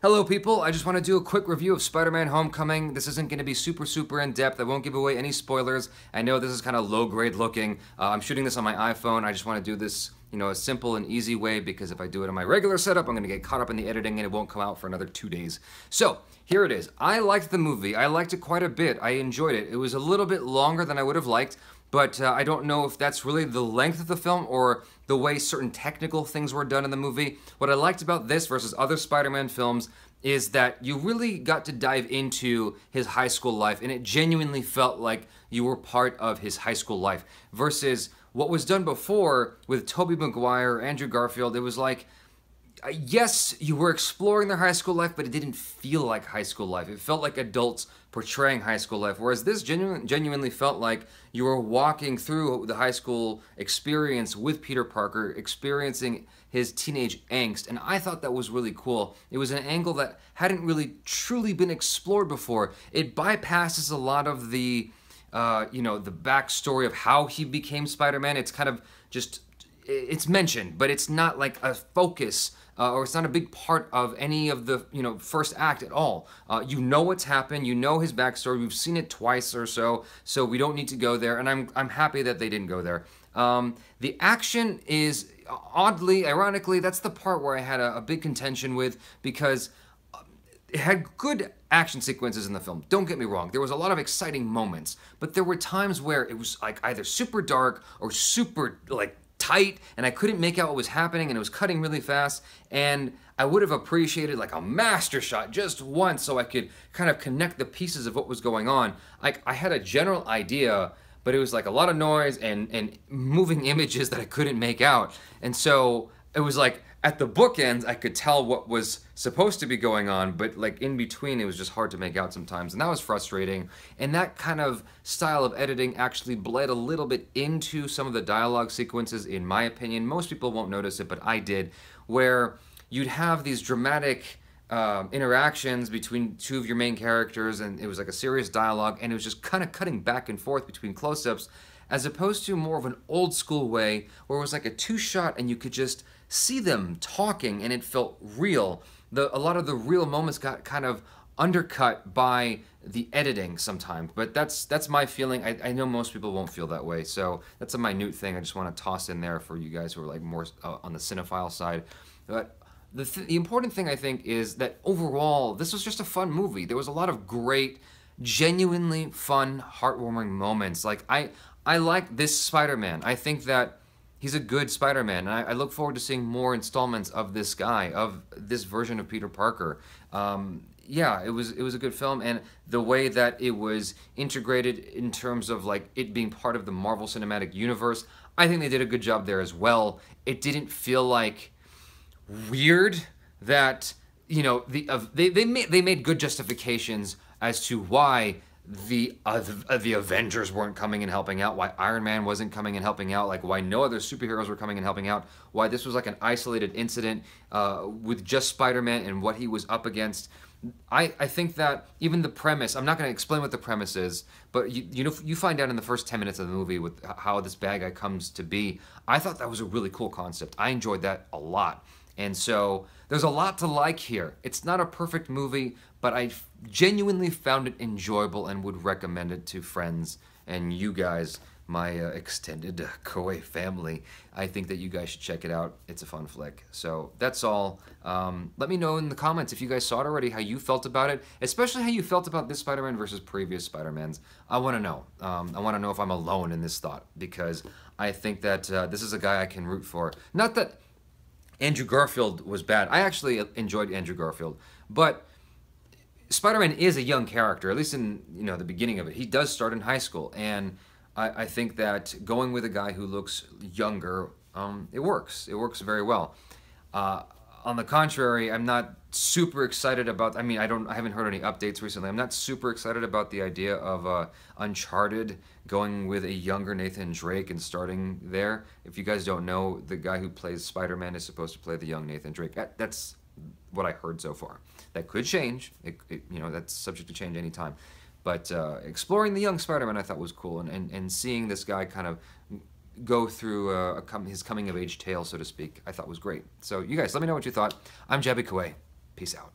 Hello people, I just want to do a quick review of Spider-Man Homecoming. This isn't going to be super in-depth. I won't give away any spoilers. I know this is kind of low-grade looking. I'm shooting this on my iPhone. I just want to do this, a simple and easy way because if I do it on my regular setup, I'm going to get caught up in the editing and it won't come out for another 2 days. So, here it is. I liked the movie. I liked it quite a bit. I enjoyed it. It was a little bit longer than I would have liked, but I don't know if that's really the length of the film or the way certain technical things were done in the movie. What I liked about this versus other Spider-Man films is that you really got to dive into his high school life, and it genuinely felt like you were part of his high school life. Versus what was done before with Tobey Maguire, Andrew Garfield, it was like, yes, you were exploring their high school life, but it didn't feel like high school life. It felt like adults portraying high school life, whereas this genuinely felt like you were walking through the high school experience with Peter Parker, experiencing his teenage angst, and I thought that was really cool. It was an angle that hadn't really truly been explored before. It bypasses a lot of the, the backstory of how he became Spider-Man. It's kind of just, it's mentioned, but it's not like a focus or it's not a big part of any of the first act at all. You know what's happened, you know his backstory, we've seen it twice or so we don't need to go there, and I'm happy that they didn't go there. The action is oddly, ironically, that's the part where I had a big contention with because it had good action sequences in the film. Don't get me wrong, there was a lot of exciting moments, but there were times where it was like either super dark or super like tight, and I couldn't make out what was happening, and it was cutting really fast, and I would have appreciated like a master shot just once so I could kind of connect the pieces of what was going on. Like, I had a general idea, but it was like a lot of noise and moving images that I couldn't make out, and so it was like at the bookends I could tell what was supposed to be going on, but like in between it was just hard to make out sometimes, and that was frustrating. And that kind of style of editing actually bled a little bit into some of the dialogue sequences, in my opinion. Most people won't notice it, but I did, where you'd have these dramatic interactions between two of your main characters, and it was like a serious dialogue, and it was just kind of cutting back and forth between close-ups, as opposed to more of an old school way where it was like a two-shot and you could just see them talking and it felt real. A lot of the real moments got kind of undercut by the editing sometimes, but that's my feeling. I know most people won't feel that way, so that's a minute thing I just want to toss in there for you guys who are like more on the cinephile side. But the important thing I think is that overall this was just a fun movie. There was a lot of great, genuinely fun, heartwarming moments. Like I like this Spider-Man. I think that he's a good Spider-Man, and I look forward to seeing more installments of this guy, of this version of Peter Parker. Yeah, it was a good film, and the way that it was integrated in terms of like it being part of the Marvel Cinematic Universe, I think they did a good job there as well. It didn't feel like weird that they made good justifications as to why the Avengers weren't coming and helping out, why Iron Man wasn't coming and helping out, like why no other superheroes were coming and helping out, why this was like an isolated incident with just Spider-Man and what he was up against. I think that even the premise, I'm not going to explain what the premise is, but you find out in the first 10 minutes of the movie with how this bad guy comes to be. I thought that was a really cool concept. I enjoyed that a lot. And so there's a lot to like here. It's not a perfect movie, but I genuinely found it enjoyable and would recommend it to friends and you guys, my extended Koei family. I think that you guys should check it out. It's a fun flick. So that's all. Let me know in the comments if you guys saw it already, how you felt about it, especially how you felt about this Spider-Man versus previous Spider-Mans. I want to know. I want to know if I'm alone in this thought, because I think that this is a guy I can root for. Not that Andrew Garfield was bad. I actually enjoyed Andrew Garfield, but Spider-Man is a young character, at least in the beginning of it. He does start in high school, and I think that going with a guy who looks younger, it works. It works very well. On the contrary, I'm not super excited about, I haven't heard any updates recently. I'm not super excited about the idea of Uncharted going with a younger Nathan Drake and starting there. If you guys don't know, the guy who plays Spider-Man is supposed to play the young Nathan Drake. That's what I heard so far. That could change. That's subject to change anytime. But exploring the young Spider-Man I thought was cool, and seeing this guy kind of go through his coming-of-age tale, so to speak, I thought was great. So you guys, let me know what you thought. I'm Jabby Koei. Peace out.